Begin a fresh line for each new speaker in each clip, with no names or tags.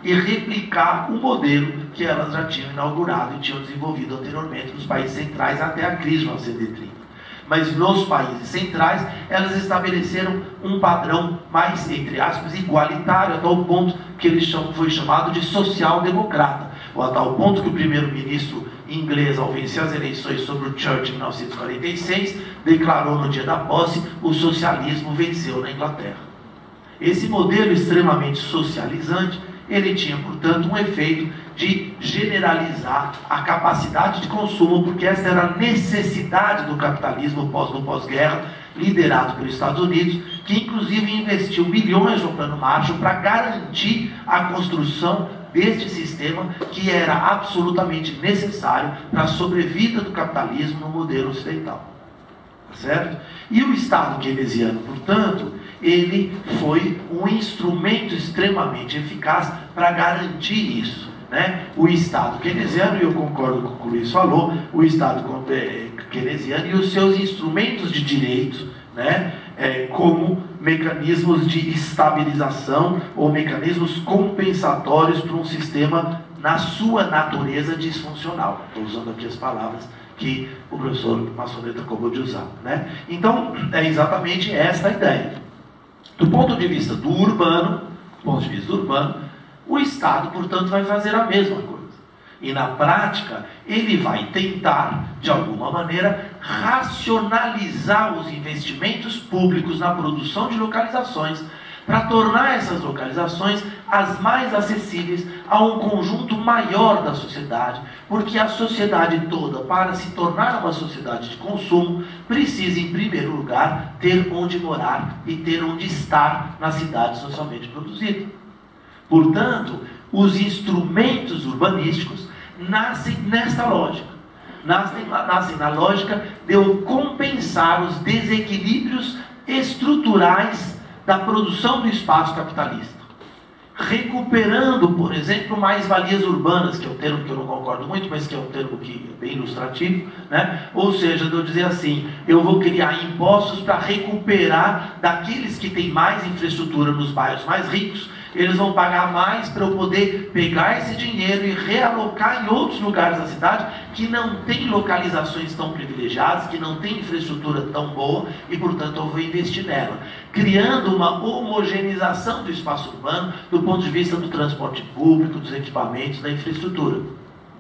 e replicar o modelo que elas já tinham inaugurado e tinham desenvolvido anteriormente nos países centrais até a crise de 1930. Mas nos países centrais, elas estabeleceram um padrão mais, entre aspas, igualitário, a tal ponto que ele foi chamado de social-democrata, ou a tal ponto que o primeiro-ministro inglês, ao vencer as eleições sobre o Churchill em 1946, declarou no dia da posse: o socialismo venceu na Inglaterra. Esse modelo extremamente socializante, ele tinha, portanto, um efeito de generalizar a capacidade de consumo, porque esta era a necessidade do capitalismo no pós-guerra, liderado pelos Estados Unidos, que inclusive investiu bilhões no Plano Marshall para garantir a construção deste sistema que era absolutamente necessário para a sobrevida do capitalismo no modelo ocidental. Certo? E o Estado keynesiano, portanto, ele foi um instrumento extremamente eficaz para garantir isso, né? O Estado keynesiano, e eu concordo com o que o Luiz falou, o Estado keynesiano e os seus instrumentos de direito, né? Como mecanismos de estabilização ou mecanismos compensatórios para um sistema na sua natureza disfuncional. Estou usando aqui as palavras que o professor Maçoneta acabou de usar, né? Então, é exatamente esta a ideia. Do ponto de vista do urbano, o Estado, portanto, vai fazer a mesma coisa. E na prática, ele vai tentar, de alguma maneira, racionalizar os investimentos públicos na produção de localizações, para tornar essas localizações as mais acessíveis a um conjunto maior da sociedade, porque a sociedade toda, para se tornar uma sociedade de consumo, precisa, em primeiro lugar, ter onde morar e ter onde estar na cidade socialmente produzida. Portanto, os instrumentos urbanísticos nascem nesta lógica. Nascem na lógica de eu compensar os desequilíbrios estruturais da produção do espaço capitalista, recuperando, por exemplo, mais-valias urbanas, que é um termo que eu não concordo muito, mas que é um termo que é bem ilustrativo, né? Ou seja, de eu dizer assim, eu vou criar impostos para recuperar daqueles que têm mais infraestrutura nos bairros mais ricos. Eles vão pagar mais para eu poder pegar esse dinheiro e realocar em outros lugares da cidade que não tem localizações tão privilegiadas, que não tem infraestrutura tão boa e, portanto, eu vou investir nela, criando uma homogeneização do espaço urbano do ponto de vista do transporte público, dos equipamentos, da infraestrutura,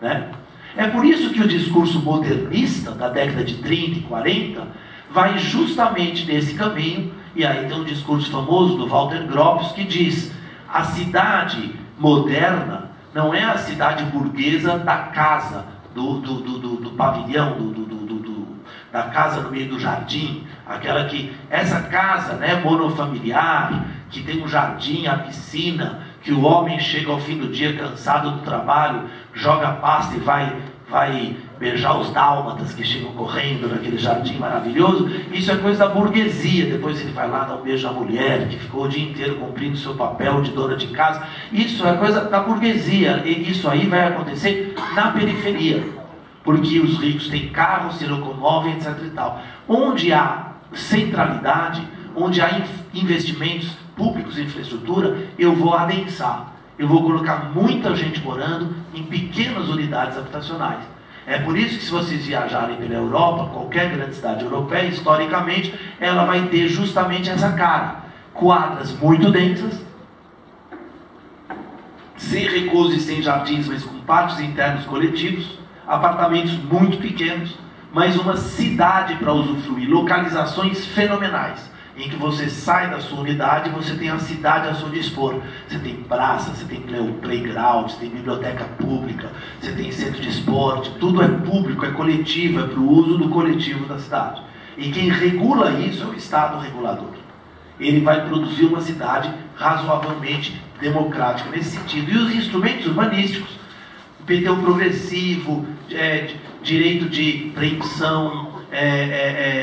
né? É por isso que o discurso modernista da década de 30 e 40 vai justamente nesse caminho, e aí tem um discurso famoso do Walter Gropius que diz: a cidade moderna não é a cidade burguesa da casa, do pavilhão, da casa no meio do jardim, essa casa, né, monofamiliar, que tem um jardim, a piscina, que o homem chega ao fim do dia cansado do trabalho, joga a pasta e vai beijar os dálmatas que chegam correndo naquele jardim maravilhoso. Isso é coisa da burguesia. Depois ele vai lá dar um beijo à mulher que ficou o dia inteiro cumprindo seu papel de dona de casa. Isso é coisa da burguesia, e isso aí vai acontecer na periferia, porque os ricos têm carros, se locomovem, etc e tal. Onde há centralidade, onde há investimentos públicos em infraestrutura, eu vou adensar, eu vou colocar muita gente morando em pequenas unidades habitacionais. É por isso que, se vocês viajarem pela Europa, qualquer grande cidade europeia, historicamente, ela vai ter justamente essa cara: quadras muito densas, sem recuos e sem jardins, mas com pátios internos coletivos, apartamentos muito pequenos, mas uma cidade para usufruir, localizações fenomenais, em que você sai da sua unidade e você tem a cidade a seu dispor. Você tem praça, você tem playground, você tem biblioteca pública, você tem centro de esporte, tudo é público, é coletivo, é para o uso do coletivo da cidade. E quem regula isso é o Estado regulador. Ele vai produzir uma cidade razoavelmente democrática nesse sentido. E os instrumentos urbanísticos, IPTU progressivo, direito de preempção,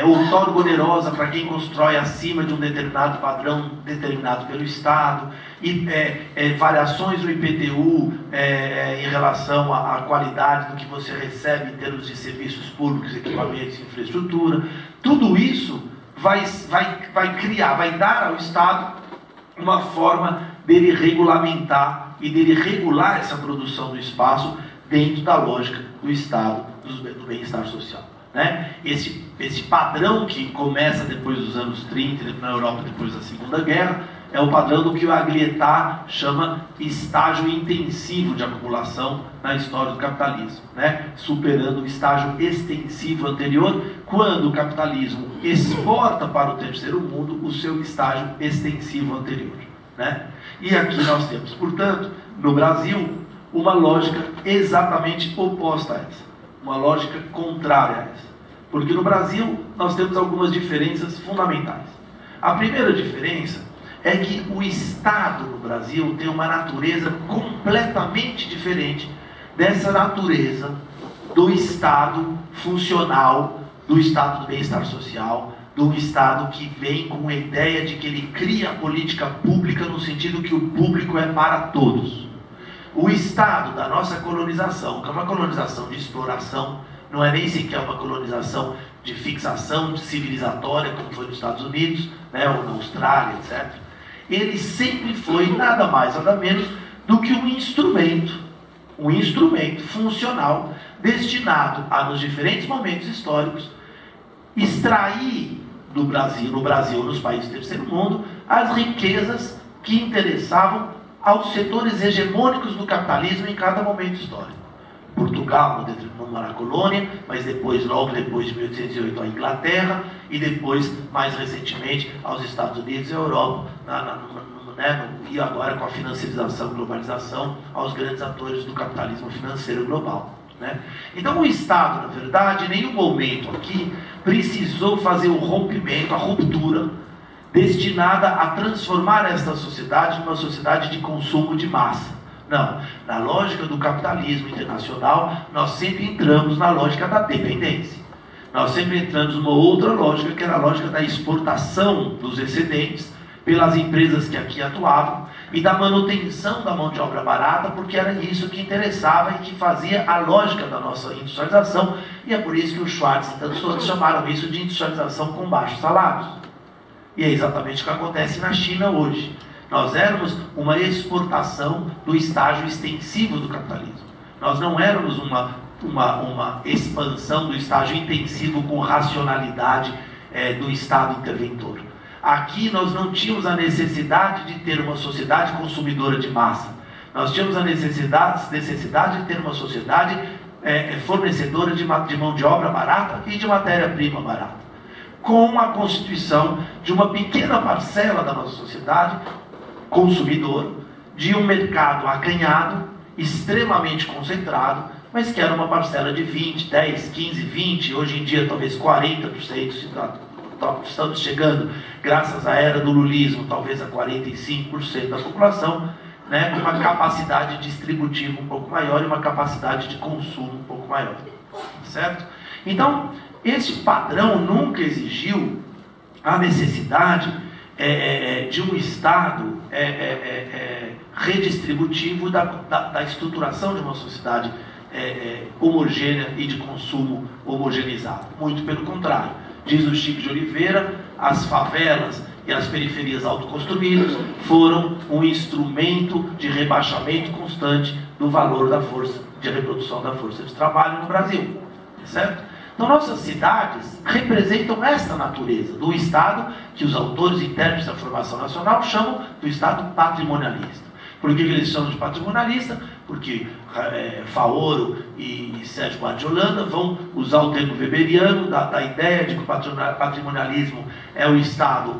outorga onerosa para quem constrói acima de um determinado padrão determinado pelo Estado, e variações do IPTU em relação à qualidade do que você recebe em termos de serviços públicos, equipamentos e infraestrutura. Tudo isso vai dar ao Estado uma forma dele regulamentar e dele regular essa produção do espaço dentro da lógica do Estado, do bem-estar social. Né? Esse padrão que começa depois dos anos 30, na Europa depois da Segunda Guerra, é o padrão do que o Aglietá chama estágio intensivo de acumulação na história do capitalismo, né? Superando o estágio extensivo anterior, quando o capitalismo exporta para o terceiro mundo o seu estágio extensivo anterior. Né? E aqui nós temos, portanto, no Brasil, uma lógica exatamente oposta a essa, uma lógica contrária a essa. Porque no Brasil nós temos algumas diferenças fundamentais. A primeira diferença é que o Estado no Brasil tem uma natureza completamente diferente dessa natureza do Estado funcional, do Estado do bem-estar social, do Estado que vem com a ideia de que ele cria a política pública no sentido que o público é para todos. O Estado da nossa colonização, que é uma colonização de exploração, não é nem sequer uma colonização de fixação civilizatória, como foi nos Estados Unidos, né, ou na Austrália, etc. Ele sempre foi nada mais, nada menos do que um instrumento funcional destinado a, nos diferentes momentos históricos, extrair do Brasil, no Brasil, nos países do terceiro mundo, as riquezas que interessavam aos setores hegemônicos do capitalismo em cada momento histórico. Portugal, numa na colônia, mas depois, logo depois de 1808, a Inglaterra, e depois, mais recentemente, aos Estados Unidos e a Europa, e agora com a financiarização, globalização, aos grandes atores do capitalismo financeiro global. Né? Então o Estado, na verdade, em nenhum momento aqui precisou fazer o rompimento, a ruptura, destinada a transformar esta sociedade numa sociedade de consumo de massa. Não, na lógica do capitalismo internacional, nós sempre entramos na lógica da dependência. Nós sempre entramos numa outra lógica, que era a lógica da exportação dos excedentes pelas empresas que aqui atuavam e da manutenção da mão de obra barata, porque era isso que interessava e que fazia a lógica da nossa industrialização, e é por isso que o Schwartz e tantos outros chamaram isso de industrialização com baixos salários. E é exatamente o que acontece na China hoje. Nós éramos uma exportação do estágio extensivo do capitalismo. Nós não éramos uma expansão do estágio intensivo com racionalidade do Estado interventor. Aqui nós não tínhamos a necessidade de ter uma sociedade consumidora de massa. Nós tínhamos a necessidade de ter uma sociedade fornecedora de mão de obra barata e de matéria-prima barata, com a constituição de uma pequena parcela da nossa sociedade consumidora, de um mercado acanhado, extremamente concentrado, mas que era uma parcela de 20, 10, 15, 20, hoje em dia talvez 40%, estamos chegando, graças à era do lulismo, talvez a 45% da população, né, com uma capacidade distributiva um pouco maior e uma capacidade de consumo um pouco maior. Certo? Então, esse padrão nunca exigiu a necessidade de um Estado redistributivo da estruturação de uma sociedade homogênea e de consumo homogeneizado. Muito pelo contrário. Diz o Chico de Oliveira, as favelas e as periferias autoconstruídas foram um instrumento de rebaixamento constante do valor da força de reprodução da força de trabalho no Brasil. Certo? Então, nossas cidades representam esta natureza do Estado que os autores e intérpretes da formação nacional chamam do Estado patrimonialista. Por que eles chamam de patrimonialista? Porque Faoro e Sérgio Buarque de Holanda vão usar o termo weberiano da ideia de que o patrimonialismo é o Estado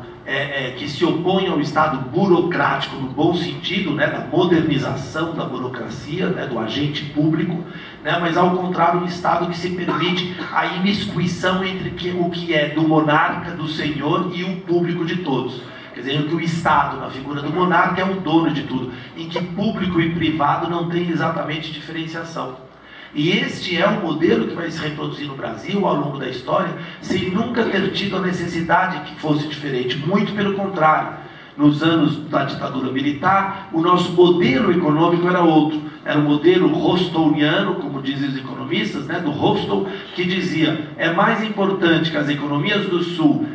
que se opõe ao Estado burocrático no bom sentido, né, da modernização da burocracia, né, do agente público, né, mas ao contrário, um Estado que se permite a imiscuição entre o que é do monarca, do senhor e o público de todos. Quer dizer, que o Estado, na figura do monarca, é o dono de tudo, em que público e privado não tem exatamente diferenciação. E este é um modelo que vai se reproduzir no Brasil ao longo da história, sem nunca ter tido a necessidade que fosse diferente. Muito pelo contrário. Nos anos da ditadura militar, o nosso modelo econômico era outro. Era um modelo rostowniano, como dizem os economistas, né, do Rostow, que dizia: é mais importante que as economias do Sul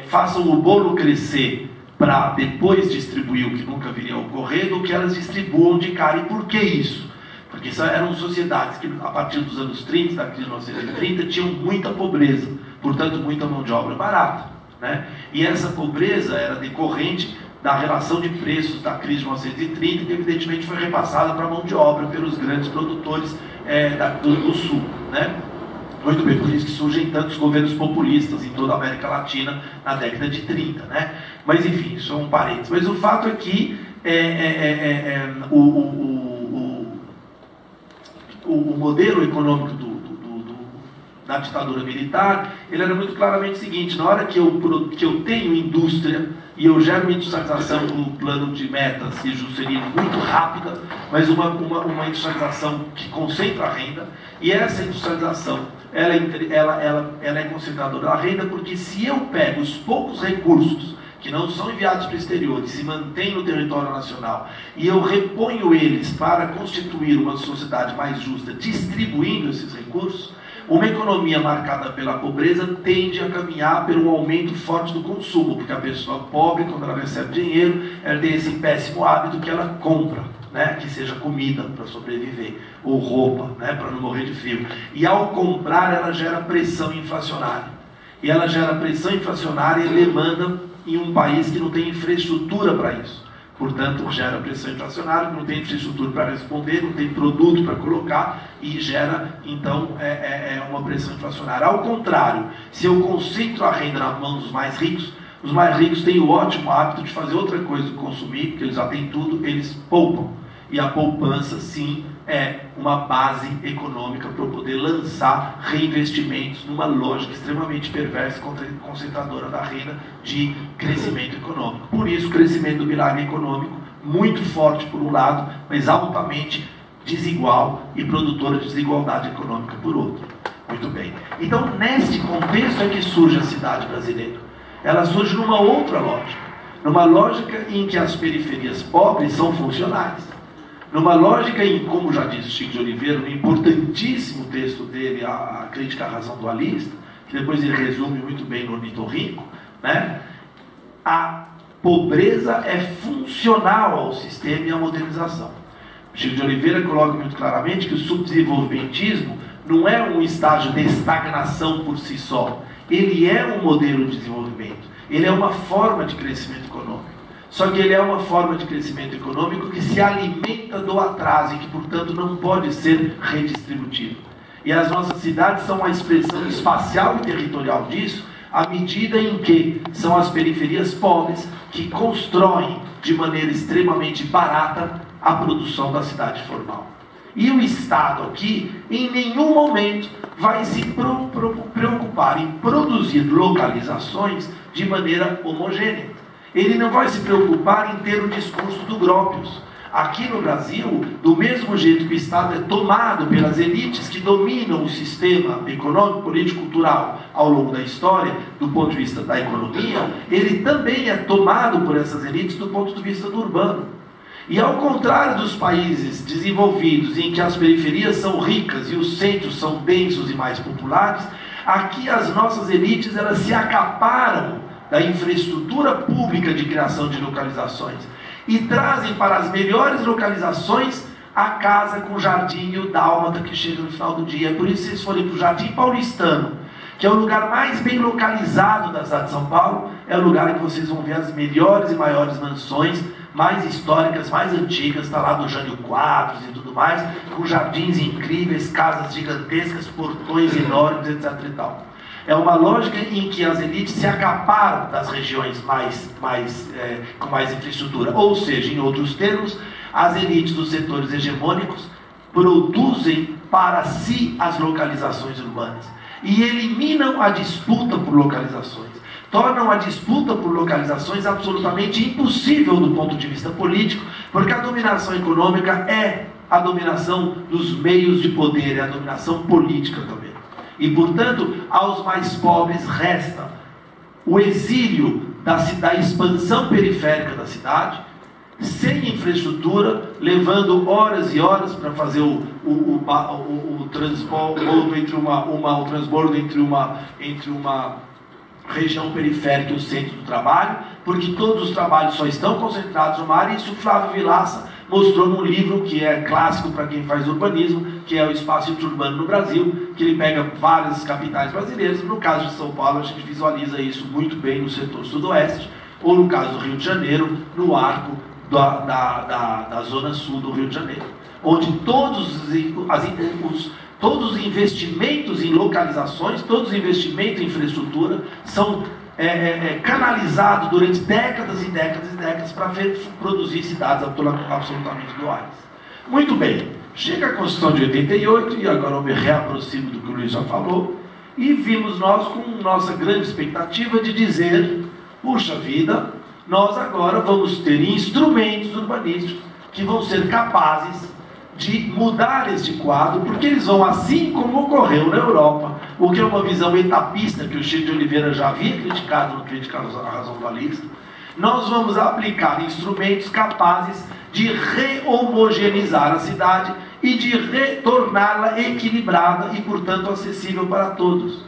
façam o bolo crescer para depois distribuir o que nunca viria a ocorrer, do que elas distribuam de cara. E por que isso? Porque eram sociedades que, a partir dos anos 30, da crise de 1930, tinham muita pobreza, portanto, muita mão de obra barata, né? E essa pobreza era decorrente da relação de preços da crise de 1930, que evidentemente foi repassada para a mão de obra pelos grandes produtores do Sul, né? Muito bem, por isso que surgem tantos governos populistas em toda a América Latina na década de 30, né? Mas enfim, isso é um parênteses. Mas o fato é que o modelo econômico da ditadura militar, ele era muito claramente o seguinte: na hora que eu tenho indústria e eu gero uma industrialização com um plano de metas e Juscelino muito rápida, mas uma industrialização que concentra a renda, e essa industrialização ela é concentradora da renda, porque se eu pego os poucos recursos que não são enviados para o exterior e se mantêm no território nacional, e eu reponho eles para constituir uma sociedade mais justa, distribuindo esses recursos, uma economia marcada pela pobreza tende a caminhar por um aumento forte do consumo, porque a pessoa pobre, quando ela recebe dinheiro, ela tem esse péssimo hábito que ela compra, né? Que seja comida para sobreviver, ou roupa, né? Para não morrer de frio. E ao comprar, ela gera pressão inflacionária. E ela gera pressão inflacionária e demanda em um país que não tem infraestrutura para isso. Portanto, gera pressão inflacionária, não tem infraestrutura para responder, não tem produto para colocar e gera, então, uma pressão inflacionária. Ao contrário, se eu concentro a renda na mão dos mais ricos, os mais ricos têm o ótimo hábito de fazer outra coisa do que consumir, porque eles já têm tudo, eles poupam. E a poupança, sim, é uma base econômica para eu poder lançar reinvestimentos numa lógica extremamente perversa e concentradora da renda de crescimento econômico. Por isso, o crescimento do milagre econômico, muito forte por um lado, mas altamente desigual e produtora de desigualdade econômica por outro. Muito bem. Então, neste contexto é que surge a cidade brasileira. Ela surge numa outra lógica. Numa lógica em que as periferias pobres são funcionais. Numa lógica em, como já disse Chico de Oliveira, no importantíssimo texto dele, a Crítica à Razão Dualista, que depois ele resume muito bem no Ornitorrinco, né? A pobreza é funcional ao sistema e à modernização. Chico de Oliveira coloca muito claramente que o subdesenvolvimentismo não é um estágio de estagnação por si só. Ele é um modelo de desenvolvimento. Ele é uma forma de crescimento econômico. Só que ele é uma forma de crescimento econômico que se alimenta do atraso e que, portanto, não pode ser redistributivo. E as nossas cidades são uma expressão espacial e territorial disso, à medida em que são as periferias pobres que constroem de maneira extremamente barata a produção da cidade formal. E o Estado aqui, em nenhum momento, vai se preocupar em produzir localizações de maneira homogênea. Ele não vai se preocupar em ter o discurso do Gropius. Aqui no Brasil, do mesmo jeito que o Estado é tomado pelas elites que dominam o sistema econômico, político, cultural ao longo da história, do ponto de vista da economia, ele também é tomado por essas elites do ponto de vista do urbano. E ao contrário dos países desenvolvidos, em que as periferias são ricas e os centros são densos e mais populares, aqui as nossas elites elas se acaparam da infraestrutura pública de criação de localizações e trazem para as melhores localizações a casa com jardim e o dálmata que chega no final do dia. Por isso, se vocês forem para o Jardim Paulistano, que é o lugar mais bem localizado da cidade de São Paulo, é o lugar em que vocês vão ver as melhores e maiores mansões, mais históricas, mais antigas, está lá do Jânio Quadros e tudo mais, com jardins incríveis, casas gigantescas, portões enormes, etc. e tal. É uma lógica em que as elites se acaparam das regiões com mais infraestrutura. Ou seja, em outros termos, as elites dos setores hegemônicos produzem para si as localizações urbanas e eliminam a disputa por localizações. Tornam a disputa por localizações absolutamente impossível do ponto de vista político, porque a dominação econômica é a dominação dos meios de poder, é a dominação política também. E, portanto, aos mais pobres resta o exílio da expansão periférica da cidade, sem infraestrutura, levando horas e horas para fazer o transbordo entre uma região periférica e o centro do trabalho, porque todos os trabalhos só estão concentrados numa área. Isso o Flávio Vilaça mostrou num livro que é clássico para quem faz urbanismo, que é o Espaço Interurbano no Brasil, que ele pega várias capitais brasileiras. No caso de São Paulo, a gente visualiza isso muito bem no setor sudoeste, ou no caso do Rio de Janeiro, no arco da zona sul do Rio de Janeiro, onde todos os investimentos em localizações, todos os investimentos em infraestrutura são canalizados durante décadas e décadas e décadas para produzir cidades absolutamente duais. Muito bem, chega a Constituição de 88, e agora eu me reaproximo do que o Luiz já falou, e vimos nós com nossa grande expectativa de dizer, puxa vida, nós agora vamos ter instrumentos urbanísticos que vão ser capazes de mudar este quadro, porque eles vão, assim como ocorreu na Europa, o que é uma visão etapista que o Chico de Oliveira já havia criticado no Criticar a Razão Dualista, nós vamos aplicar instrumentos capazes de rehomogeneizar a cidade e de retorná-la equilibrada e, portanto, acessível para todos.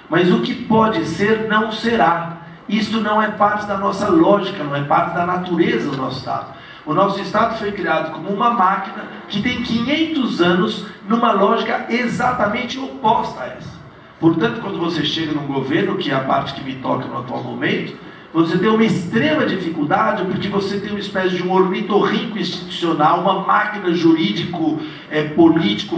Mas o que pode ser, não será. Isso não é parte da nossa lógica, não é parte da natureza do nosso Estado. O nosso Estado foi criado como uma máquina que tem 500 anos numa lógica exatamente oposta a essa. Portanto, quando você chega num governo, que é a parte que me toca no atual momento, você tem uma extrema dificuldade, porque você tem uma espécie de um ornitorrinco institucional, uma máquina jurídico-político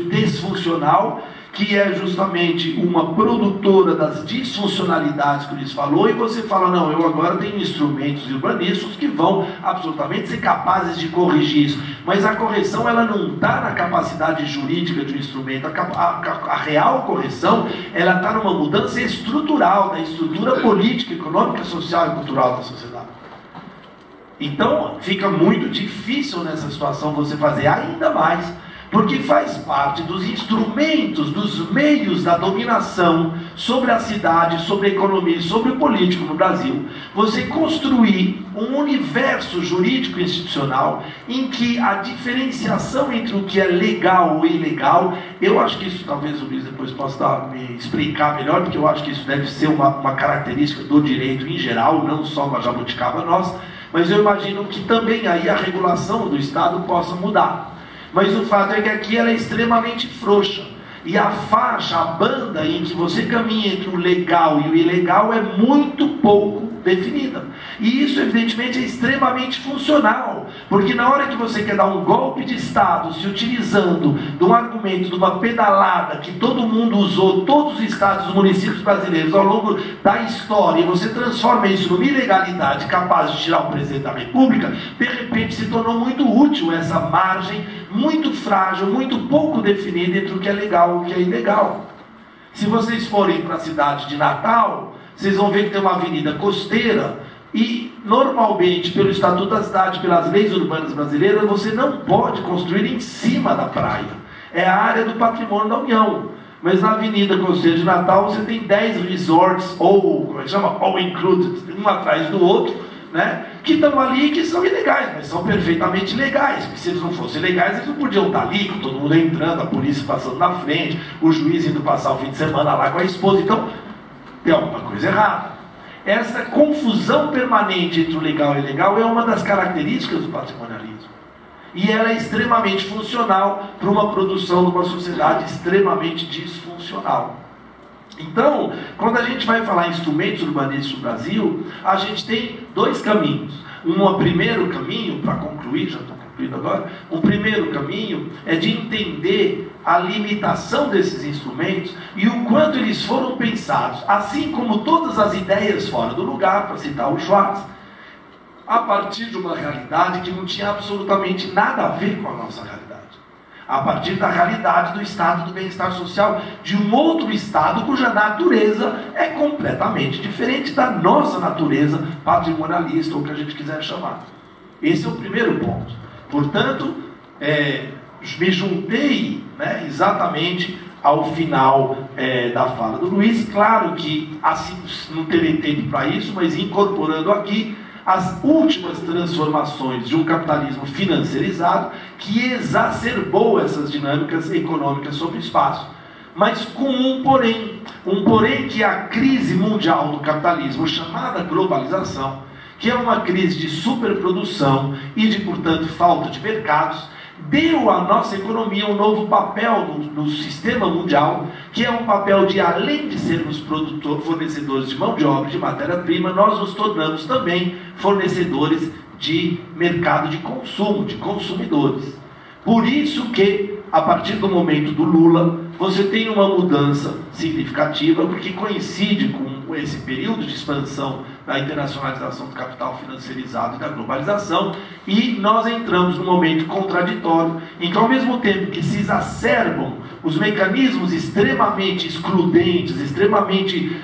desfuncional, que é justamente uma produtora das disfuncionalidades que o Luiz falou, e você fala, não, eu agora tenho instrumentos urbanísticos que vão absolutamente ser capazes de corrigir isso. Mas a correção, ela não está na capacidade jurídica de um instrumento. A real correção, ela está numa mudança estrutural, da estrutura política, econômica, social e cultural da sociedade. Então, fica muito difícil nessa situação você fazer ainda mais, porque faz parte dos instrumentos, dos meios da dominação sobre a cidade, sobre a economia e sobre o político no Brasil, você construir um universo jurídico institucional em que a diferenciação entre o que é legal ou ilegal, eu acho que isso, talvez o Luiz depois possa me explicar melhor, porque eu acho que isso deve ser uma característica do direito em geral, não só uma jabuticaba nossa, mas eu imagino que também aí a regulação do Estado possa mudar. Mas o fato é que aqui ela é extremamente frouxa. E a faixa, a banda em que você caminha entre o legal e o ilegal é muito pouco definida. E isso, evidentemente, é extremamente funcional. Porque na hora que você quer dar um golpe de Estado, se utilizando de um argumento, de uma pedalada que todo mundo usou, todos os estados e municípios brasileiros ao longo da história, e você transforma isso numa ilegalidade capaz de tirar o presidente da República, de repente se tornou muito útil essa margem muito frágil, muito pouco definida entre o que é legal e o que é ilegal. Se vocês forem para a cidade de Natal, vocês vão ver que tem uma avenida costeira e, normalmente, pelo Estatuto da Cidade, pelas leis urbanas brasileiras, você não pode construir em cima da praia. É a área do patrimônio da União. Mas na avenida costeira de Natal, você tem 10 resorts, ou, como é que chama? All included, um atrás do outro, né? Que estão ali e que são ilegais, mas são perfeitamente legais, porque se eles não fossem legais, eles não podiam estar ali, com todo mundo entrando, a polícia passando na frente, o juiz indo passar o fim de semana lá com a esposa. Então, tem alguma coisa errada. Essa confusão permanente entre o legal e o ilegal é uma das características do patrimonialismo. E ela é extremamente funcional para uma produção de uma sociedade extremamente disfuncional. Então, quando a gente vai falar em instrumentos urbanísticos no Brasil, a gente tem dois caminhos. Um primeiro caminho, para concluir, já estou concluindo agora, um primeiro caminho é de entender a limitação desses instrumentos e o quanto eles foram pensados, assim como todas as ideias fora do lugar, para citar o Schwartz, a partir de uma realidade que não tinha absolutamente nada a ver com a nossa realidade. A partir da realidade do estado do bem-estar social, de um outro estado cuja natureza é completamente diferente da nossa natureza patrimonialista, ou o que a gente quiser chamar. Esse é o primeiro ponto. Portanto, me juntei, né, exatamente ao final da fala do Luiz. Claro que assim, não terei tempo para isso, mas incorporando aqui as últimas transformações de um capitalismo financeirizado que exacerbou essas dinâmicas econômicas sobre o espaço. Mas com um porém, que a crise mundial do capitalismo, chamada globalização, que é uma crise de superprodução e de, portanto, falta de mercados, deu à nossa economia um novo papel no sistema mundial, que é um papel de, além de sermos fornecedores de mão de obra, de matéria-prima, nós nos tornamos também fornecedores de mercado de consumo, de consumidores. Por isso que, a partir do momento do Lula, você tem uma mudança significativa, porque coincide com esse período de expansão da internacionalização do capital financeirizado e da globalização, e nós entramos num momento contraditório, em que, ao mesmo tempo que se exacerbam os mecanismos extremamente excludentes, extremamente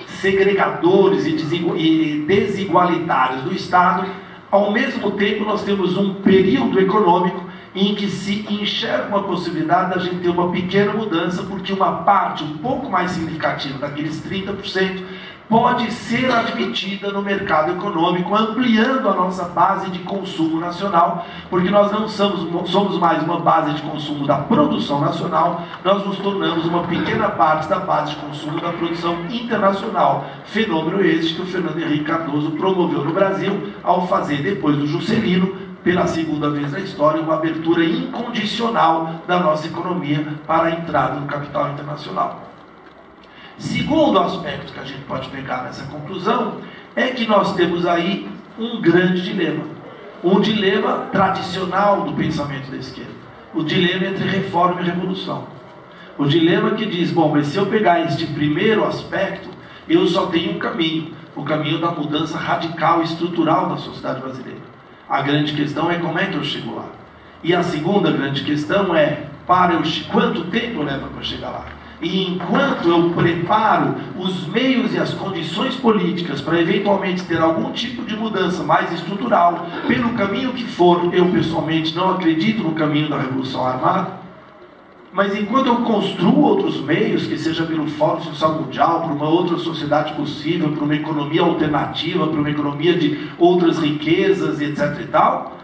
segregadores e desigualitários do Estado, ao mesmo tempo nós temos um período econômico em que se enxerga uma possibilidade da gente ter uma pequena mudança, porque uma parte um pouco mais significativa daqueles 30% pode ser admitida no mercado econômico, ampliando a nossa base de consumo nacional, porque nós não somos mais uma base de consumo da produção nacional, nós nos tornamos uma pequena parte da base de consumo da produção internacional. Fenômeno este que o Fernando Henrique Cardoso promoveu no Brasil, ao fazer, depois do Juscelino, pela segunda vez na história, uma abertura incondicional da nossa economia para a entrada no capital internacional. Segundo aspecto que a gente pode pegar nessa conclusão é que nós temos aí um grande dilema. Um dilema tradicional do pensamento da esquerda. O dilema entre reforma e revolução. O dilema que diz, bom, mas se eu pegar este primeiro aspecto, eu só tenho um caminho. O caminho da mudança radical e estrutural da sociedade brasileira. A grande questão é como é que eu chego lá. E a segunda grande questão é quanto tempo leva para chegar lá. E enquanto eu preparo os meios e as condições políticas para eventualmente ter algum tipo de mudança mais estrutural, pelo caminho que for, eu pessoalmente não acredito no caminho da Revolução Armada, mas enquanto eu construo outros meios, que seja pelo Fórum Social Mundial, por uma outra sociedade possível, por uma economia alternativa, por uma economia de outras riquezas, etc. e tal,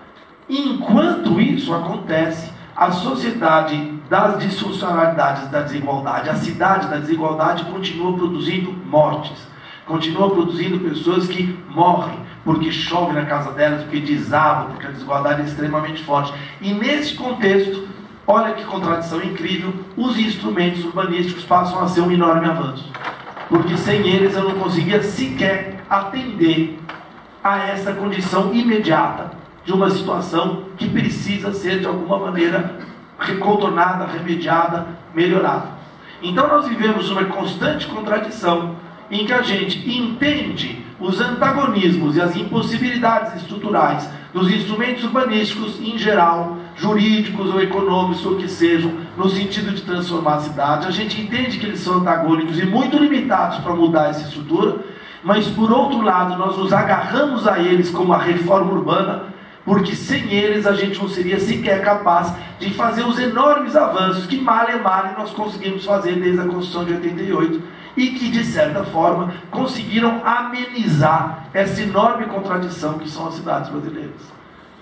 enquanto isso acontece, a sociedade das disfuncionalidades da desigualdade, a cidade da desigualdade continua produzindo mortes, continua produzindo pessoas que morrem porque chove na casa delas, porque desaba, porque a desigualdade é extremamente forte. E nesse contexto, olha que contradição incrível, os instrumentos urbanísticos passam a ser um enorme avanço. Porque sem eles eu não conseguia sequer atender a essa condição imediata de uma situação que precisa ser de alguma maneira contornada, remediada, melhorada. Então nós vivemos uma constante contradição em que a gente entende os antagonismos e as impossibilidades estruturais dos instrumentos urbanísticos em geral, jurídicos ou econômicos ou que sejam, no sentido de transformar a cidade. A gente entende que eles são antagônicos e muito limitados para mudar essa estrutura, mas por outro lado nós nos agarramos a eles como a reforma urbana, porque sem eles a gente não seria sequer capaz de fazer os enormes avanços que mal e mal nós conseguimos fazer desde a Constituição de 88 e que, de certa forma, conseguiram amenizar essa enorme contradição que são as cidades brasileiras.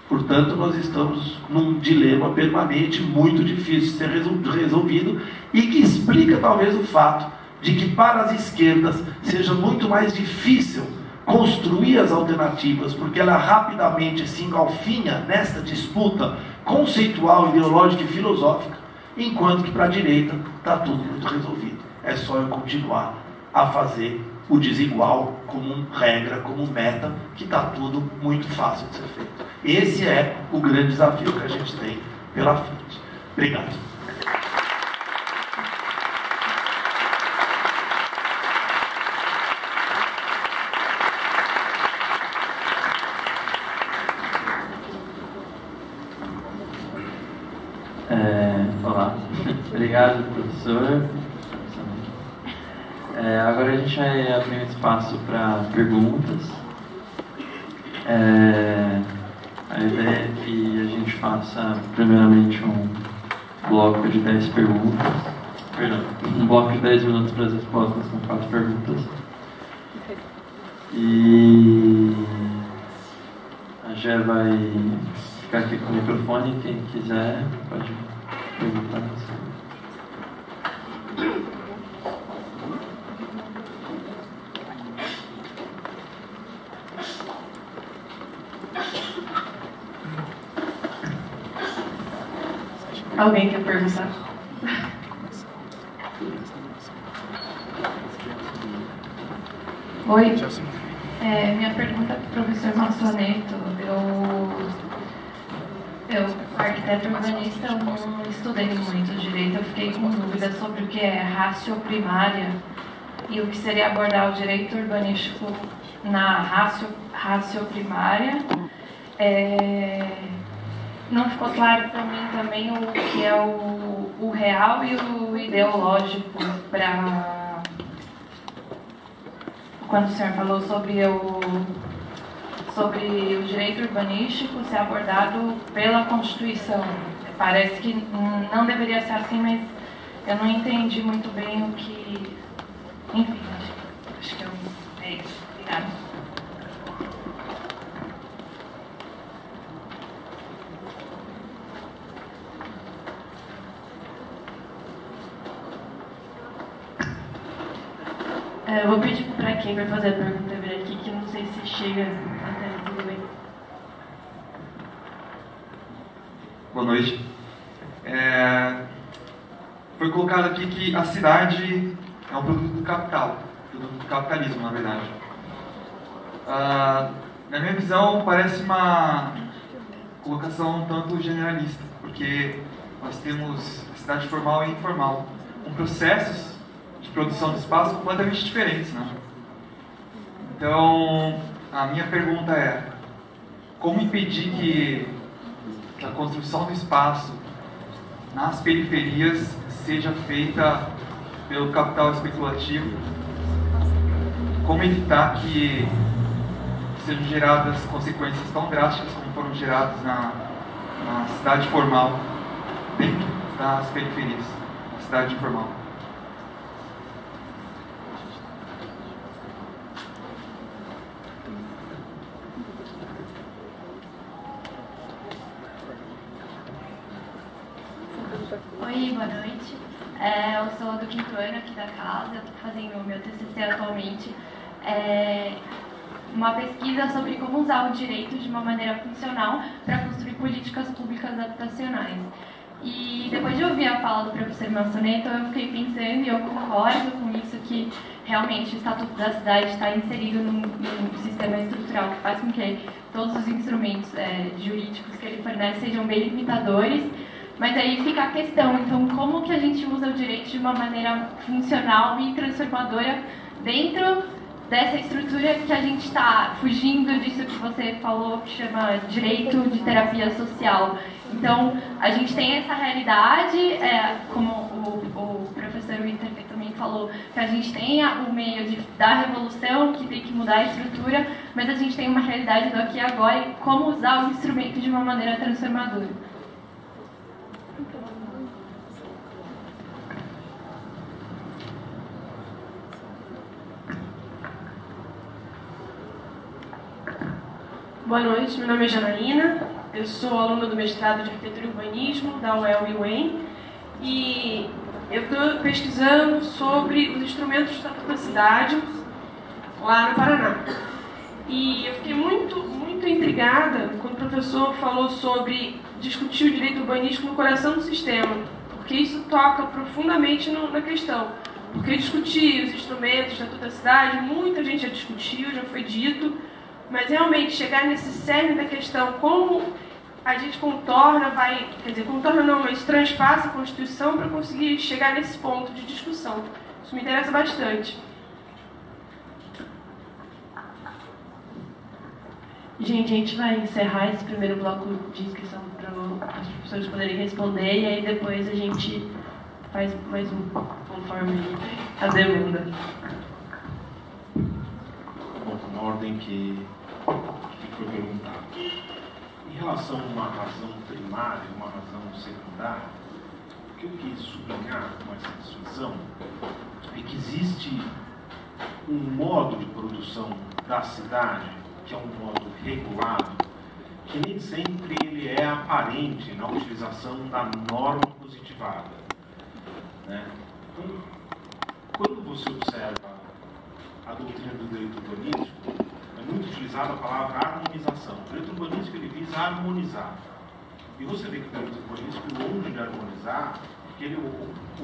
Portanto, nós estamos num dilema permanente, muito difícil de ser resolvido e que explica talvez o fato de que para as esquerdas seja muito mais difícil construir as alternativas, porque ela rapidamente se engalfinha nesta disputa conceitual, ideológica e filosófica, enquanto que para a direita está tudo muito resolvido. É só eu continuar a fazer o desigual como regra, como meta, que está tudo muito fácil de ser feito. Esse é o grande desafio que a gente tem pela frente. Obrigado.
Olá, obrigado, professor. Agora a gente vai abrir um espaço para perguntas. A ideia é que a gente faça primeiramente um bloco de 10 perguntas. Perdão, um bloco de 10 minutos para as respostas com 4 perguntas. E a Gé vai ficar aqui com o microfone, quem quiser pode perguntar.
Alguém quer perguntar? Oi. Minha pergunta para o professor Massoneto. Eu, arquiteto urbanista, eu não estudei muito direito. Eu fiquei com dúvidas sobre o que é ratio primária e o que seria abordar o direito urbanístico na ratio primária. Não ficou claro para mim também o que é o real e o ideológico para... Quando o senhor falou sobre o direito urbanístico ser abordado pela Constituição. Parece que não deveria ser assim, mas eu não entendi muito bem o que... Enfim, acho que é isso. Obrigada. Eu vou pedir para quem vai fazer a pergunta vir aqui, que não sei se chega até tudo bem.
Boa noite. Foi colocado aqui que a cidade é um produto do capital, produto do capitalismo, na verdade. Na minha visão, parece uma colocação um tanto generalista, porque nós temos a cidade formal e informal, com processos de produção de espaço completamente diferentes, né? Então, a minha pergunta é: como impedir que a construção do espaço nas periferias seja feita pelo capital especulativo? Como evitar que sejam geradas consequências tão drásticas como foram geradas na cidade formal dentro das periferias, na cidade informal?
Oi, boa noite. Eu sou do 5º ano aqui da casa, estou fazendo o meu TCC atualmente. Uma pesquisa sobre como usar o direito de uma maneira funcional para construir políticas públicas habitacionais. E depois de ouvir a fala do professor Massoneto, eu fiquei pensando, e eu concordo com isso, que realmente o Estatuto da Cidade está inserido num sistema estrutural que faz com que todos os instrumentos jurídicos que ele fornece sejam bem limitadores. Mas aí fica a questão, então, como que a gente usa o direito de uma maneira funcional e transformadora dentro dessa estrutura que a gente está fugindo disso que você falou, que chama direito de terapia social. Então, a gente tem essa realidade, como o professor Winter também falou, que a gente tem o meio da revolução, que tem que mudar a estrutura, mas a gente tem uma realidade do aqui e agora e como usar o instrumento de uma maneira transformadora.
Boa noite, meu nome é Janaína, eu sou aluna do mestrado de Arquitetura e Urbanismo da UEL e UEM e eu estou pesquisando sobre os instrumentos do Estatuto da Cidade lá no Paraná. E eu fiquei muito intrigada quando o professor falou sobre discutir o direito urbanístico no coração do sistema, porque isso toca profundamente na questão. Porque discutir os instrumentos do Estatuto da Cidade, muita gente já discutiu, já foi dito, mas realmente chegar nesse cerne da questão, como a gente contorna, mas transpassa a Constituição para conseguir chegar nesse ponto de discussão. Isso me interessa bastante.
Gente, a gente vai encerrar esse primeiro bloco de inscrição para os professores poderem responder e aí depois a gente faz mais um, conforme a demanda.
Bom, na ordem que foi perguntado. Em relação a uma razão primária e uma razão secundária, o que eu quis sublinhar com essa distinção é que existe um modo de produção da cidade, que é um modo regulado, que nem sempre ele é aparente na utilização da norma positivada, né? Então, quando você observa a doutrina do direito urbanístico, é muito utilizada a palavra harmonização. O direito urbanístico ele visa harmonizar. E você vê que o direito urbanístico, longe de harmonizar, que ele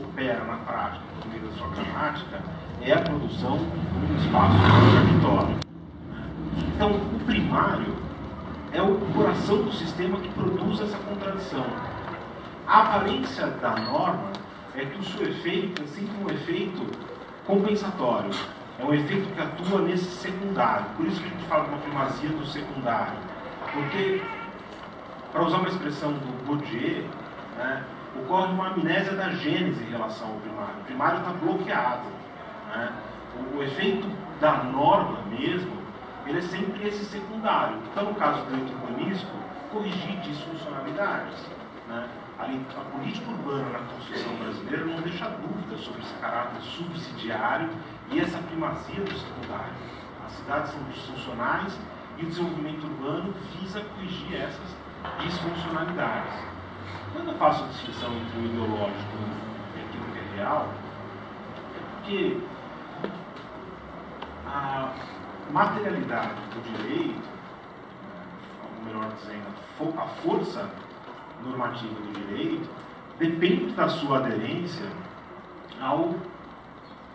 opera na prática, por meio da sua gramática, é a produção de um espaço contraditório. Então, o primário é o coração do sistema que produz essa contradição. A aparência da norma é que o seu efeito é sempre um efeito compensatório. É um efeito que atua nesse secundário. Por isso que a gente fala de uma primazia do secundário. Porque, para usar uma expressão do Bourdieu, né, ocorre uma amnésia da gênese em relação ao primário. O primário está bloqueado. Né? O efeito da norma mesmo, ele é sempre esse secundário. Então, no caso do direito urbanístico, corrigir disfuncionalidades. Né? A política urbana na Constituição brasileira não deixa dúvida sobre esse caráter subsidiário e essa primazia do secundário. As cidades são disfuncionais e o desenvolvimento urbano visa corrigir essas disfuncionalidades. Quando eu faço a distinção entre o ideológico e aquilo que é real, é porque a materialidade do direito, ou melhor dizendo, a força normativa do direito, depende da sua aderência ao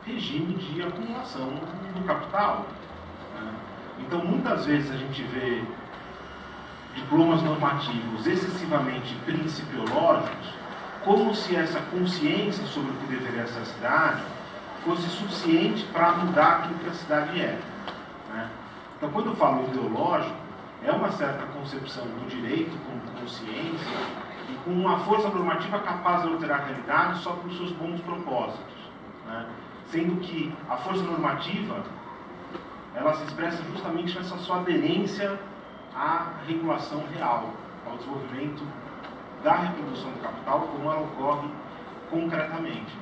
regime de acumulação do capital. Então, muitas vezes a gente vê diplomas normativos excessivamente principiológicos, como se essa consciência sobre o que deveria ser a cidade fosse suficiente para mudar aquilo que a cidade é. Então, quando eu falo ideológico, é uma certa concepção do direito com consciência e com uma força normativa capaz de alterar a realidade só por seus bons propósitos. Sendo que a força normativa, ela se expressa justamente nessa sua aderência à regulação real, ao desenvolvimento da reprodução do capital, como ela ocorre concretamente.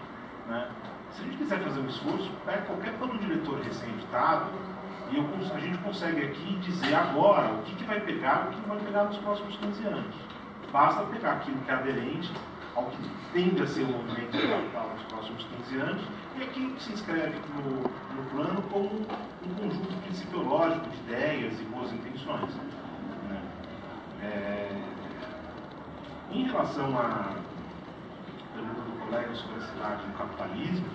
Se a gente quiser fazer um esforço, pega qualquer plano diretor recém-editado e a gente consegue aqui dizer agora o que vai pegar e o que não vai pegar nos próximos 15 anos. Basta pegar aquilo que é aderente ao que tende a ser o movimento do capital nos próximos 15 anos e aquilo que se inscreve no plano como um conjunto principiológico de ideias e boas intenções. Em relação à pergunta do colega sobre a cidade no capitalismo,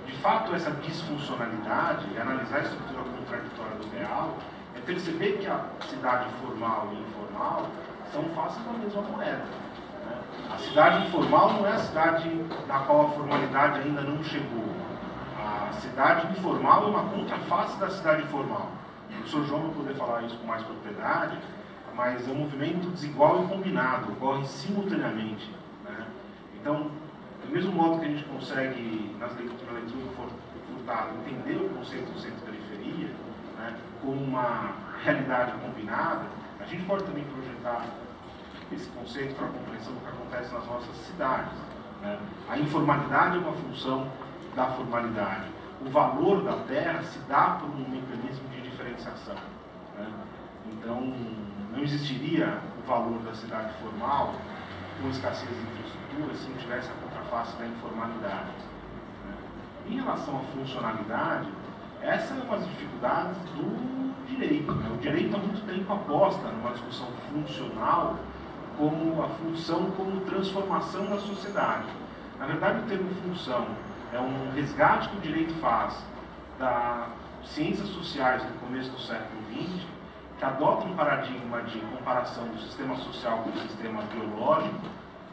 de fato, essa disfuncionalidade, analisar a estrutura contraditória do real, é perceber que a cidade formal e informal são faces da mesma moeda. A cidade informal não é a cidade na qual a formalidade ainda não chegou. A cidade informal é uma contraface da cidade formal. O professor João vai poder falar isso com mais propriedade, mas é um movimento desigual e combinado, ocorre simultaneamente. Então, do mesmo modo que a gente consegue, na leitura furtada, entender o conceito do centro-periferia como uma realidade combinada, a gente pode também projetar esse conceito para a compreensão do que acontece nas nossas cidades. A informalidade é uma função da formalidade. O valor da terra se dá por um mecanismo de diferenciação. Então, não existiria o valor da cidade formal com escassez de infraestrutura se não tivesse a contraface da informalidade. Em relação à funcionalidade, essa é uma das dificuldades do direito. O direito há muito tempo aposta numa discussão funcional como a função como transformação da sociedade. Na verdade, o termo função é um resgate que o direito faz das ciências sociais do começo do século XX, que adota um paradigma de comparação do sistema social com o sistema biológico,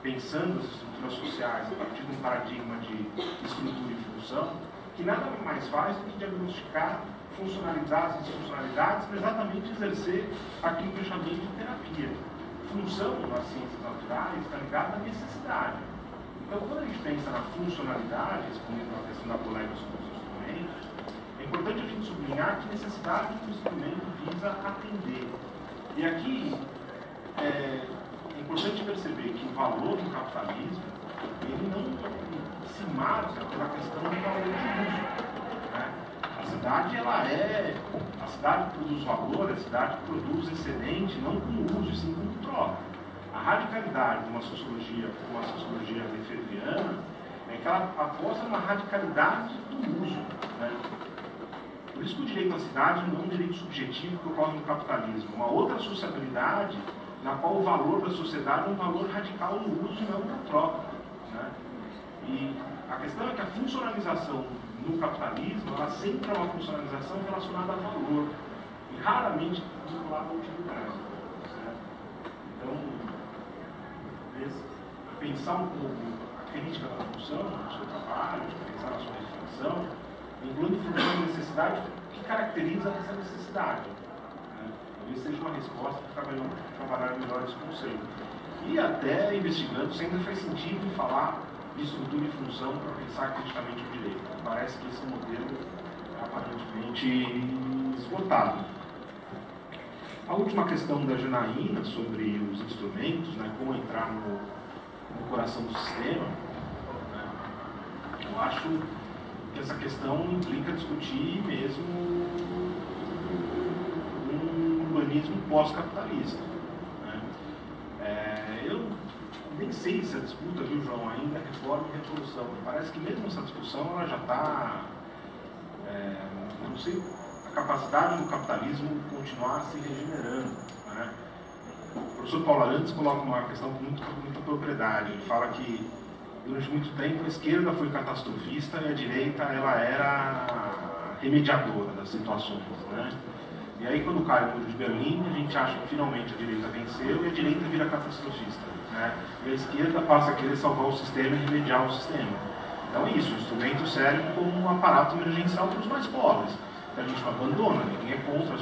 pensando as estruturas sociais a partir de um paradigma de estrutura e função, que nada mais faz do que diagnosticar funcionalidades e disfuncionalidades para exatamente exercer aquilo que eu chamei de terapia. Função nas ciências naturais está ligada à necessidade. Então, quando a gente pensa na funcionalidade, respondendo a questão da colega sobre os instrumentos, é importante a gente sublinhar que necessidade do instrumento visa atender. E aqui é importante perceber que o valor do capitalismo ele não se marca pela questão do valor de uso. A cidade produz valor, a cidade produz excedente, não com uso, sim com troca. A radicalidade de uma sociologia como a sociologia lefebvriana é que ela aposta na radicalidade do uso. Por isso que o direito à cidade não é um direito subjetivo que ocorre no capitalismo. Uma outra sociabilidade na qual o valor da sociedade é um valor radical no uso e não na troca. Né? E a questão é que a funcionalização no capitalismo, ela sempre é uma funcionalização relacionada a valor, e raramente vinculada à utilidade. Certo? Então, pensar um pouco a crítica da função, do seu trabalho, pensar na sua reflexão, incluindo função e necessidade, o que caracteriza essa necessidade. Né? Talvez seja uma resposta para trabalhar melhor esse conceito. E até investigando, sempre faz sentido falar de estrutura e função para pensar criticamente o direito. Parece que esse modelo é aparentemente esgotado. A última questão da Janaína sobre os instrumentos, né, como entrar no coração do sistema, né, eu acho que essa questão implica discutir mesmo um urbanismo pós-capitalista. Né. Eu nem sei se a disputa, viu, João, ainda é reforma e revolução. Parece que mesmo essa discussão ela já está, não sei, a capacidade do capitalismo continuar se regenerando. Né? O professor Paulo Arantes coloca uma questão com muita propriedade. Ele fala que durante muito tempo a esquerda foi catastrofista e a direita ela era remediadora das situações. Né? E aí quando cai o muro de Berlim, a gente acha que finalmente a direita venceu e a direita vira catastrofista. Né? E a esquerda passa a querer salvar o sistema e remediar o sistema. Então é isso, o instrumento serve como um aparato emergencial para os mais pobres. A gente não abandona, ninguém é contra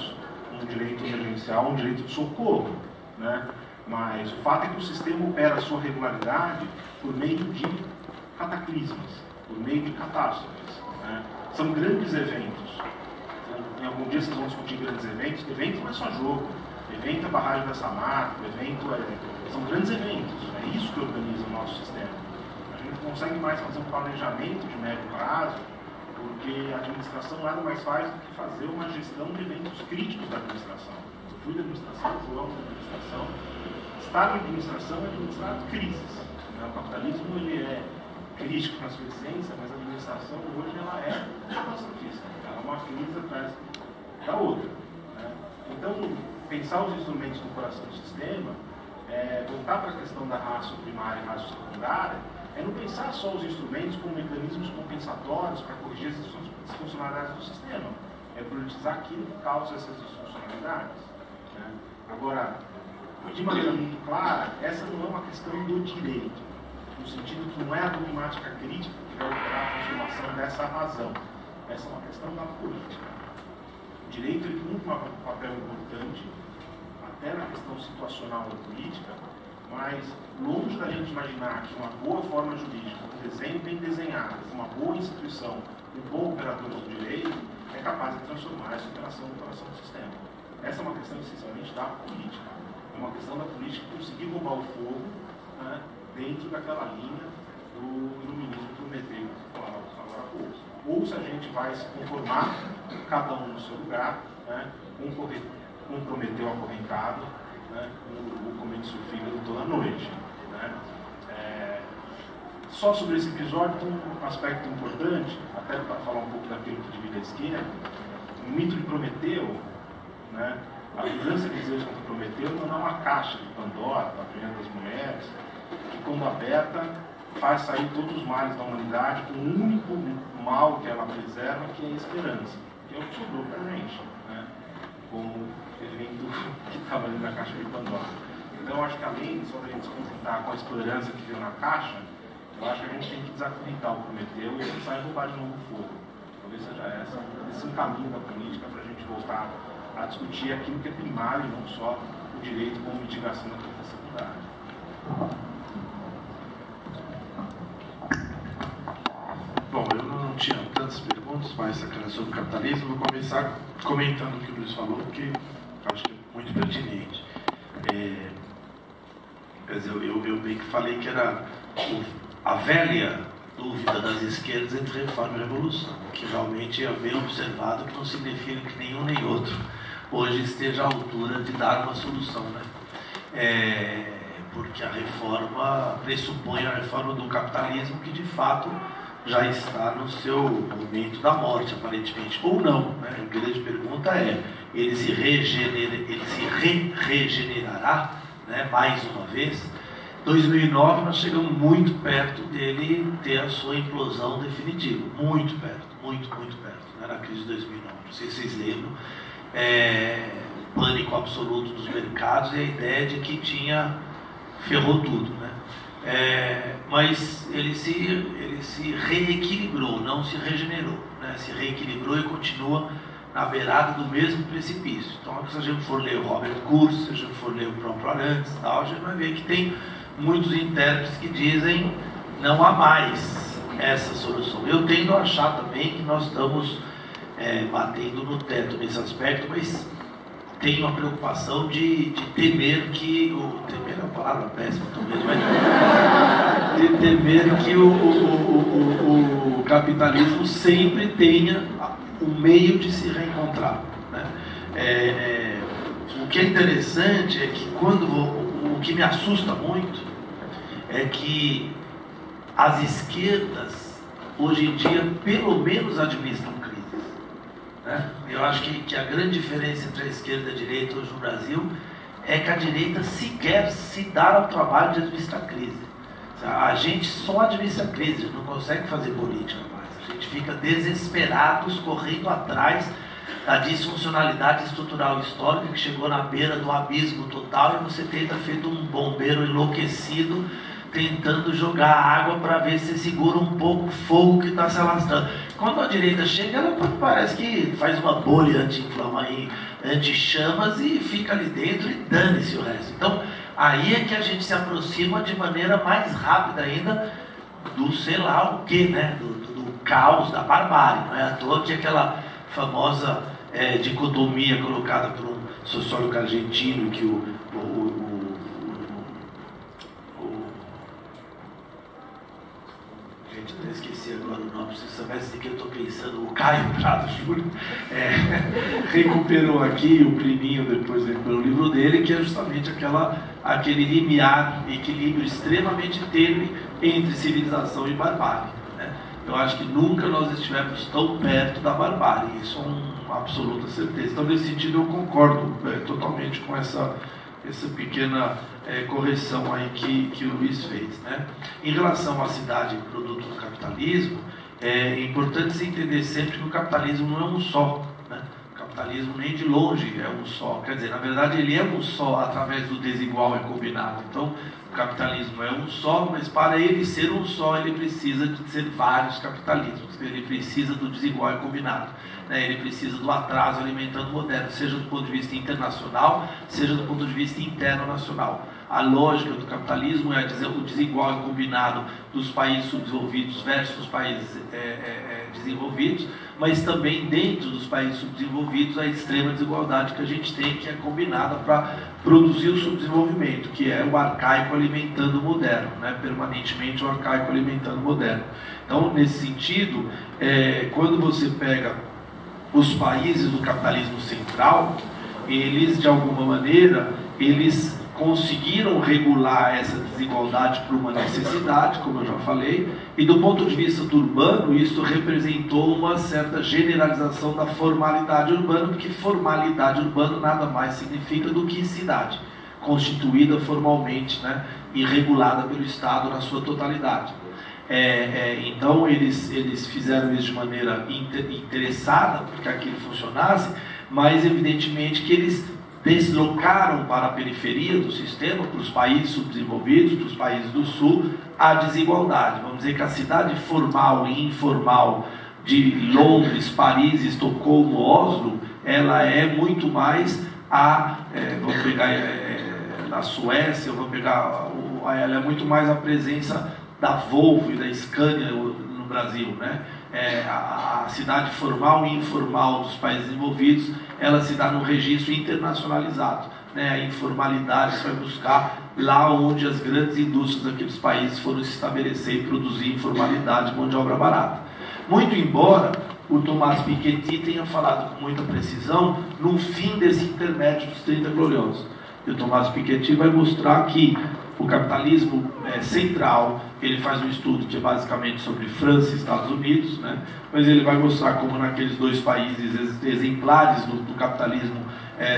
um direito emergencial, um direito de socorro. Né? Mas o fato é que o sistema opera a sua regularidade por meio de cataclismos, por meio de catástrofes. Né? São grandes eventos. Em algum dia vocês vão discutir grandes eventos. Evento não é só jogo. Evento é barragem da Samarco, são grandes eventos. É isso que organiza o nosso sistema. A gente não consegue mais fazer um planejamento de médio prazo, porque a administração nada mais faz do que fazer uma gestão de eventos críticos da administração. Eu fui da administração, eu amo da administração. Estar na administração é administrar crises. Né? O capitalismo ele é crítico na sua essência, mas a administração hoje ela é catastrofista. Ela é uma crise atrás da outra. Né? Então, pensar os instrumentos no coração do sistema, voltar para a questão da ratio primária e ratio secundária, é não pensar só os instrumentos como mecanismos compensatórios para corrigir as disfuncionalidades do sistema. É priorizar aquilo que causa essas disfuncionalidades. Né? Agora, de maneira muito clara, essa não é uma questão do direito, no sentido que não é a dogmática crítica que vai operar a transformação dessa razão. Essa é uma questão da política. O direito ele cumpre um papel importante, até na questão situacional da política, mas longe da gente imaginar que uma boa forma jurídica, um desenho bem desenhado, uma boa instituição, um bom operador do direito, é capaz de transformar essa operação no coração do sistema. Essa é uma questão essencialmente da política. É uma questão da política conseguir roubar o fogo, né, dentro daquela linha do iluminismo que o Prometeu falava agora há pouco. Ou se a gente vai se conformar, cada um no seu lugar, né, comprometer o acorrentado, né, o comendo seu fígado toda noite. Né. Só sobre esse episódio, um aspecto importante, até para falar um pouco daquilo que divide a esquerda, o mito de Prometeu, né, a vingança de Zeus contra Prometeu não é uma caixa de Pandora, para a primeira das mulheres, que quando aberta faz sair todos os males da humanidade com um único mal que ela preserva, que é a esperança, que é o que sobrou para a gente, né, como evento que estava ali na caixa de Pandora. Então, eu acho que além só da gente se contentar com a esperança que veio na caixa, eu acho que a gente tem que desacorrentar o Prometeu e pensar em roubar de novo o fogo. Talvez seja esse um caminho da política para a gente voltar a discutir aquilo que é primário e não só o direito como mitigação da coisa secundária.
Bom, eu não tinha tantas perguntas, mas essa sobre o capitalismo, vou começar comentando o que o Luiz falou, porque acho que é muito pertinente. Quer dizer, eu bem que falei que era a velha dúvida das esquerdas entre reforma e revolução, que realmente é bem observado que não significa que nenhum nem outro hoje esteja à altura de dar uma solução, né? Porque a reforma pressupõe a reforma do capitalismo, que de fato já está no seu momento da morte, aparentemente, ou não, né? A grande pergunta é, ele se regenerará né, mais uma vez. 2009 nós chegamos muito perto dele ter a sua implosão definitiva, muito perto, muito perto, né, na crise de 2009. Não sei se vocês lembram, pânico absoluto dos mercados e a ideia de que ferrou tudo, né? Mas ele se reequilibrou, não se regenerou, né? Se reequilibrou e continua na beirada do mesmo precipício. Então, se a gente for ler o Robert Kurz, se a gente for ler o próprio Arantes, a gente vai ver que tem muitos intérpretes que dizem não há mais essa solução. Eu tendo a achar também que nós estamos batendo no teto nesse aspecto, mas tenho a preocupação de temer que temer é uma palavra péssima talvez, mas de temer que o capitalismo sempre tenha um meio de se reencontrar, né? O que é interessante é que o que me assusta muito é que as esquerdas hoje em dia pelo menos administram crises, né? Eu acho que a grande diferença entre a esquerda e a direita hoje no Brasil é que a direita sequer se dá ao trabalho de administrar crise. A gente só administra crise, não consegue fazer política mais. A gente fica desesperados, correndo atrás da disfuncionalidade estrutural histórica que chegou na beira do abismo total, e você tenta feito um bombeiro enlouquecido tentando jogar água para ver se segura um pouco o fogo que está se alastrando. Quando a direita chega, ela parece que faz uma bolha anti-chamas e fica ali dentro e dane-se o resto. Então, aí é que a gente se aproxima de maneira mais rápida ainda do sei lá o que, né? Do caos, da barbárie. Não é à toa que aquela famosa dicotomia colocada por um sociólogo argentino, que gente, eu esqueci agora o nome, se soubesse de que eu estou pensando, o Caio Prado Júnior recuperou aqui, o priminho depois recuperou o livro dele, que é justamente aquele limiar, equilíbrio extremamente tênue entre civilização e barbárie, né? Eu acho que nunca nós estivemos tão perto da barbárie, isso é uma absoluta certeza. Então, nesse sentido, eu concordo totalmente com essa pequena correção aí que o Luiz fez, né? Em relação à cidade produto do capitalismo, é importante se entender sempre que o capitalismo não é um só, né? O capitalismo nem de longe é um só, quer dizer, na verdade ele é um só através do desigual e combinado. Então, o capitalismo é um só, mas para ele ser um só, ele precisa de ser vários capitalismos, ele precisa do desigual e combinado, né? Ele precisa do atraso alimentando o moderno, seja do ponto de vista internacional, seja do ponto de vista interno nacional. A lógica do capitalismo é o desigual e combinado dos países subdesenvolvidos versus os países desenvolvidos, mas também dentro dos países subdesenvolvidos a extrema desigualdade que a gente tem, que é combinada para produzir o subdesenvolvimento, que é o arcaico alimentando o moderno, né? Permanentemente o arcaico alimentando o moderno. Então, nesse sentido, quando você pega os países do capitalismo central, eles, de alguma maneira, eles conseguiram regular essa desigualdade por uma necessidade, como eu já falei, e do ponto de vista do urbano, isso representou uma certa generalização da formalidade urbana, porque formalidade urbana nada mais significa do que cidade, constituída formalmente, né, e regulada pelo Estado na sua totalidade. Então eles fizeram isso de maneira interessada, porque aquilo funcionasse, mas evidentemente que eles deslocaram para a periferia do sistema, para os países subdesenvolvidos, para os países do Sul, a desigualdade. Vamos dizer que a cidade formal e informal de Londres, Paris, Estocolmo, Oslo, ela é muito mais vamos pegar na Suécia, ela é muito mais a presença da Volvo e da Scania no Brasil, né? A cidade formal e informal dos países desenvolvidos, ela se dá no registro internacionalizado, né? A informalidade você vai buscar lá onde as grandes indústrias daqueles países foram se estabelecer e produzir informalidade, mão de obra barata. Muito embora o Tomás Piketty tenha falado com muita precisão no fim desse intermédio dos 30 gloriosos. E o Tomás Piketty vai mostrar que o capitalismo central, ele faz um estudo que é basicamente sobre França e Estados Unidos, né? Mas ele vai mostrar como naqueles dois países exemplares do capitalismo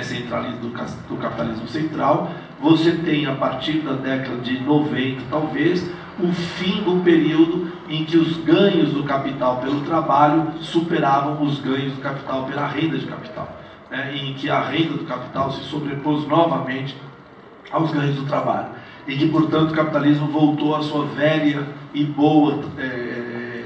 centralista, do capitalismo central, você tem, a partir da década de 90, talvez, o fim do período em que os ganhos do capital pelo trabalho superavam os ganhos do capital pela renda de capital, né? Em que a renda do capital se sobrepôs novamente aos ganhos do trabalho. E que, portanto, o capitalismo voltou à sua velha e boa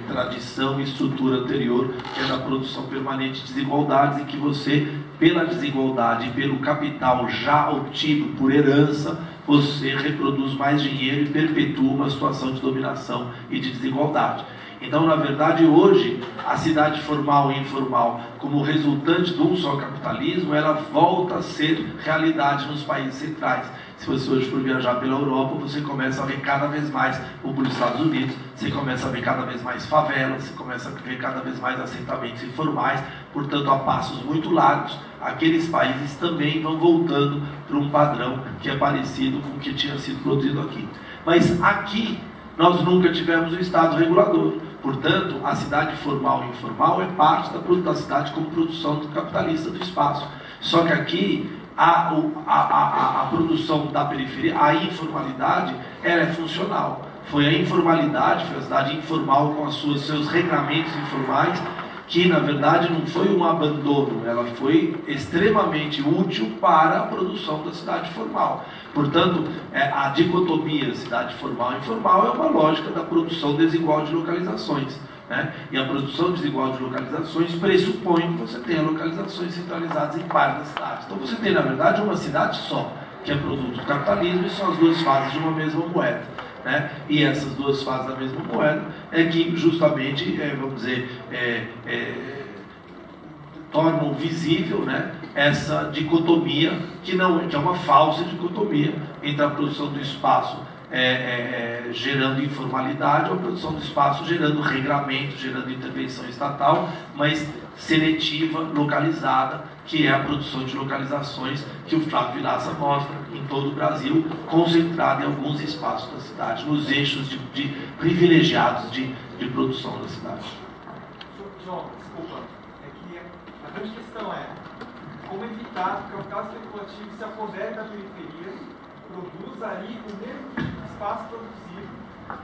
tradição e estrutura anterior, que é da produção permanente de desigualdades, em que você, pela desigualdade e pelo capital já obtido por herança, você reproduz mais dinheiro e perpetua uma situação de dominação e de desigualdade. Então, na verdade, hoje, a cidade formal e informal, como resultante de um só capitalismo, ela volta a ser realidade nos países centrais. Se você hoje for viajar pela Europa, você começa a ver cada vez mais, ou pelos Estados Unidos, você começa a ver cada vez mais favelas, você começa a ver cada vez mais assentamentos informais, portanto, a passos muito largos, aqueles países também vão voltando para um padrão que é parecido com o que tinha sido produzido aqui. Mas aqui, nós nunca tivemos um Estado regulador. Portanto, a cidade formal e informal é parte da cidade como produção capitalista do espaço. Só que aqui, a produção da periferia, a informalidade, ela é funcional. Foi a informalidade, foi a cidade informal com seus regramentos informais, que na verdade não foi um abandono, ela foi extremamente útil para a produção da cidade formal. Portanto, a dicotomia cidade formal e informal é uma lógica da produção desigual de localizações, né? E a produção desigual de localizações pressupõe que você tenha localizações centralizadas em parte da cidade. Então você tem, na verdade, uma cidade só, que é produto do capitalismo, e são as duas faces de uma mesma moeda, né? E essas duas faces da mesma moeda é que justamente, vamos dizer, tornam visível, né, essa dicotomia, que é uma falsa dicotomia entre a produção do espaço gerando informalidade ou a produção do espaço gerando regramento, gerando intervenção estatal, mas seletiva, localizada, que é a produção de localizações que o Flávio Vilaça mostra em todo o Brasil, concentrada em alguns espaços da cidade, nos eixos de privilegiados de produção da cidade.
João, desculpa, a grande questão é como evitar que o capital especulativo se apodere da periferia, produza ali o mesmo tipo de espaço produzido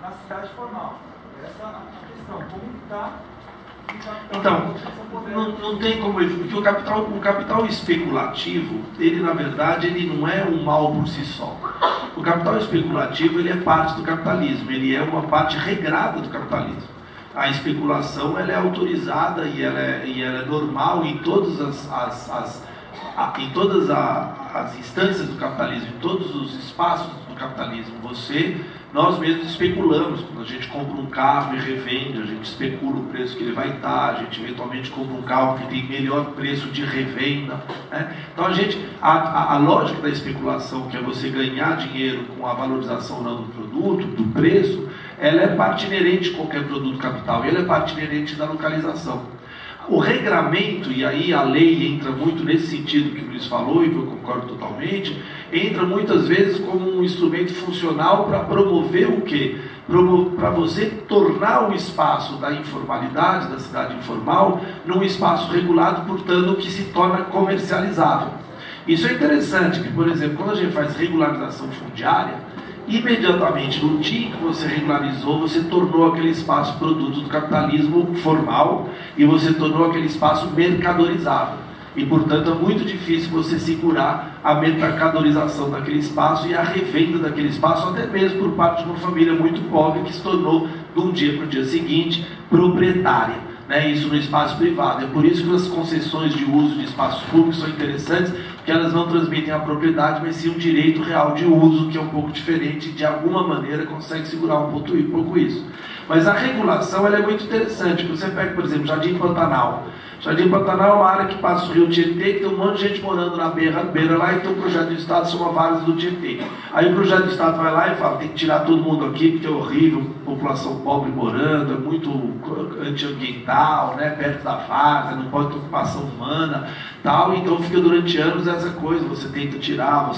na cidade formal. Essa é a questão, como evitar.
Então, não tem como, porque o capital especulativo, ele na verdade ele não é um mal por si só. O capital especulativo, ele é parte do capitalismo, ele é uma parte regrada do capitalismo. A especulação, ela é autorizada e ela é normal em todas as instâncias do capitalismo, em todos os espaços do capitalismo. Nós mesmos especulamos. Quando a gente compra um carro e revende, a gente especula o preço que ele vai estar, a gente eventualmente compra um carro que tem melhor preço de revenda, né? Então a lógica da especulação, que é você ganhar dinheiro com a valorização não do produto, do preço, ela é parte inerente de qualquer produto capital, e ela é parte inerente da localização. O regramento, e aí a lei entra muito nesse sentido que o Luiz falou, e que eu concordo totalmente, entra muitas vezes como um instrumento funcional para promover o quê? Para você tornar o espaço da informalidade, da cidade informal, num espaço regulado, portanto, que se torna comercializável. Isso é interessante, que, por exemplo, quando a gente faz regularização fundiária, imediatamente, no dia que você regularizou, você tornou aquele espaço produto do capitalismo formal e você tornou aquele espaço mercadorizável. E, portanto, é muito difícil você segurar a mercadorização daquele espaço e a revenda daquele espaço, até mesmo por parte de uma família muito pobre que se tornou, de um dia para o dia seguinte, proprietária, né? Isso no espaço privado. É por isso que as concessões de uso de espaços públicos são interessantes, que elas não transmitem a propriedade, mas sim um direito real de uso, que é um pouco diferente, de alguma maneira consegue segurar um pouco isso. Mas a regulação, ela é muito interessante. Você pega, por exemplo, Jardim Pantanal. Jardim Pantanal é uma área que passa o rio Tietê, que tem um monte de gente morando na beira lá, e tem um projeto do Estado que chama Vales do Tietê. Aí o projeto do Estado vai lá e fala, tem que tirar todo mundo aqui, porque é horrível, população pobre morando, é muito antiambiental, né, perto da várzea, não pode ter ocupação humana, tal. Então fica durante anos essa coisa, você tenta tirar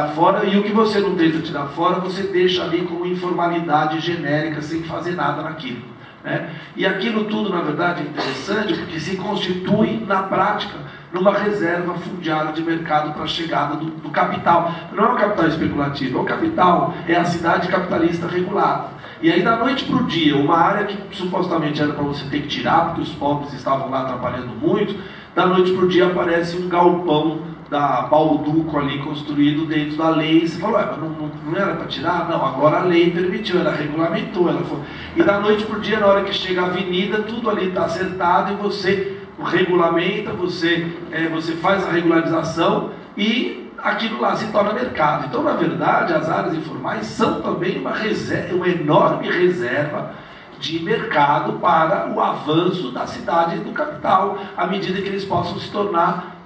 fora, e o que você não tenta tirar fora, você deixa ali como informalidade genérica, sem fazer nada naquilo. né? E aquilo tudo, na verdade, é interessante porque se constitui, na prática, numa reserva fundiária de mercado para a chegada do capital. Não é um capital especulativo, é um capital, é a cidade capitalista regulada. E aí, da noite para o dia, uma área que supostamente era para você ter que tirar, porque os pobres estavam lá atrapalhando muito, da noite para o dia aparece um galpão da Balduco ali construído dentro da lei. E você falou, mas não era para tirar? Não, agora a lei permitiu, ela regulamentou. E da noite para o dia, na hora que chega a avenida, tudo ali está acertado e você regulamenta, você faz a regularização e aquilo lá se torna mercado. Então, na verdade, as áreas informais são também uma enorme reserva de mercado para o avanço da cidade e do capital, à medida que eles possam se tornar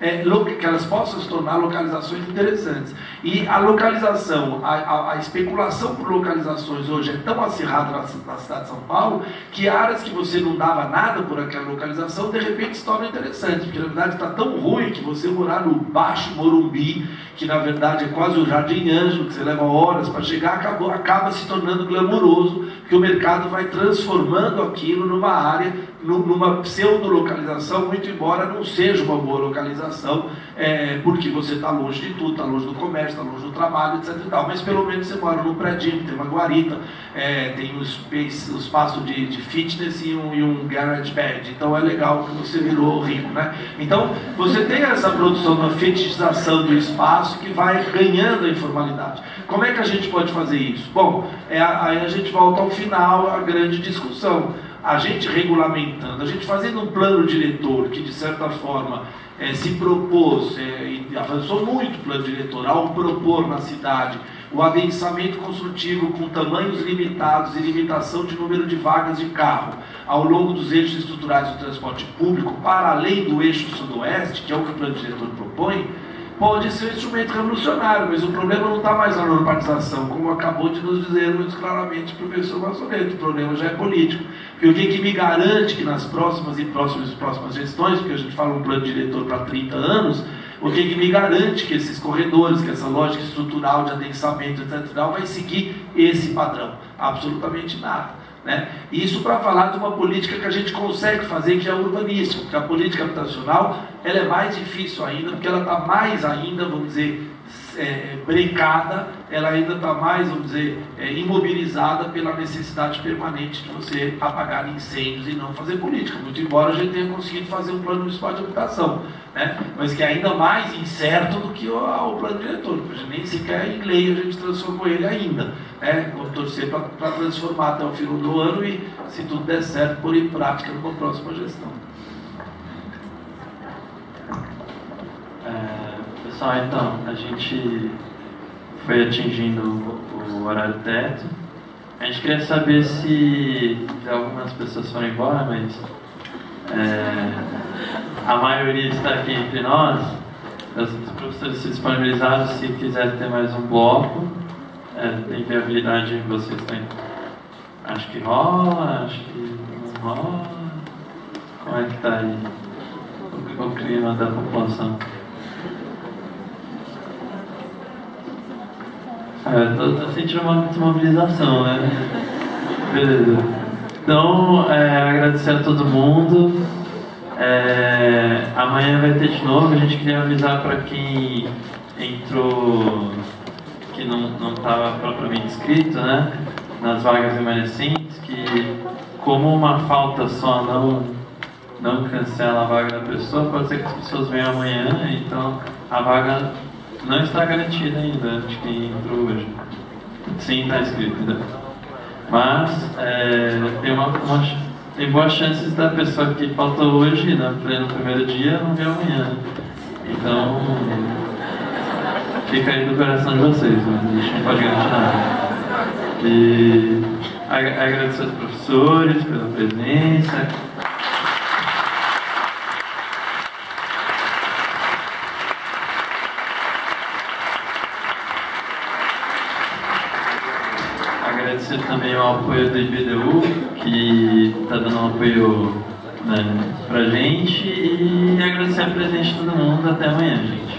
que elas possam se tornar localizações interessantes. E a localização, a especulação por localizações hoje é tão acirrada na cidade de São Paulo que áreas que você não dava nada por aquela localização, de repente se tornam interessantes, porque na verdade está tão ruim que você morar no Baixo Morumbi, que na verdade é quase o Jardim Ângelo, que você leva horas para chegar, acaba se tornando glamouroso, porque o mercado vai transformando aquilo numa área, numa pseudo-localização, muito embora não seja uma boa localização, porque você está longe de tudo, está longe do comércio, está longe do trabalho, etc. e tal. Mas pelo menos você mora num prédio, tem uma guarita, tem um espaço de fitness e um garage band. Então é legal que você virou rico, né? Então você tem essa produção, uma fetichização do espaço que vai ganhando a informalidade. Como é que a gente pode fazer isso? Bom, aí a gente volta ao final, a grande discussão. A gente regulamentando, a gente fazendo um plano diretor que, de certa forma, se propôs, e avançou muito o plano diretor, ao propor na cidade o adensamento construtivo com tamanhos limitados e limitação de número de vagas de carro ao longo dos eixos estruturais do transporte público, para além do eixo sudoeste, que é o que o plano diretor propõe, pode ser um instrumento revolucionário, mas o problema não está mais na normalização, como acabou de nos dizer muito claramente o professor Massoneto. O problema já é político. Porque o que me garante que nas próximas gestões, porque a gente fala um plano diretor para 30 anos, o que me garante que esses corredores, que essa lógica estrutural de adensamento, etc., vai seguir esse padrão? Absolutamente nada. Né? Isso para falar de uma política que a gente consegue fazer, que é a urbanística, porque a política habitacional ela é mais difícil ainda, porque ela está mais ainda, vamos dizer, brecada, ela ainda está mais, vamos dizer, imobilizada pela necessidade permanente de você apagar incêndios e não fazer política, muito embora a gente tenha conseguido fazer um plano municipal de habitação, né? Mas que é ainda mais incerto do que o plano diretor, porque nem sequer em lei a gente transformou ele ainda, né? Vamos torcer para transformar até o final do ano e, se tudo der certo, pôr em prática numa próxima gestão.
Pessoal, então, a gente foi atingindo o horário teto. A gente queria saber se algumas pessoas foram embora, mas a maioria está aqui entre nós. Os professores se disponibilizaram, se quiser ter mais um bloco. Tem viabilidade em vocês têm. Acho que rola, acho que não rola. Como é que está aí o clima da população? Estou sentindo uma desmobilização, né? Beleza. Então, agradecer a todo mundo. Amanhã vai ter de novo. A gente queria avisar para quem entrou, que não estava propriamente inscrito, né? Nas vagas remanescentes, que como uma falta só não cancela a vaga da pessoa, pode ser que as pessoas venham amanhã, então a vaga não está garantida ainda de quem entrou hoje. Sim, está escrito ainda. Mas tem boas chances da pessoa que faltou hoje, no primeiro dia, não vir amanhã. Então, fica aí do coração de vocês, mas a gente não pode garantir nada. E agradecer aos professores pela presença. Agradecer também ao apoio do IBDU, que está dando um apoio, né, pra gente, e agradecer a presença de todo mundo. Até amanhã, gente.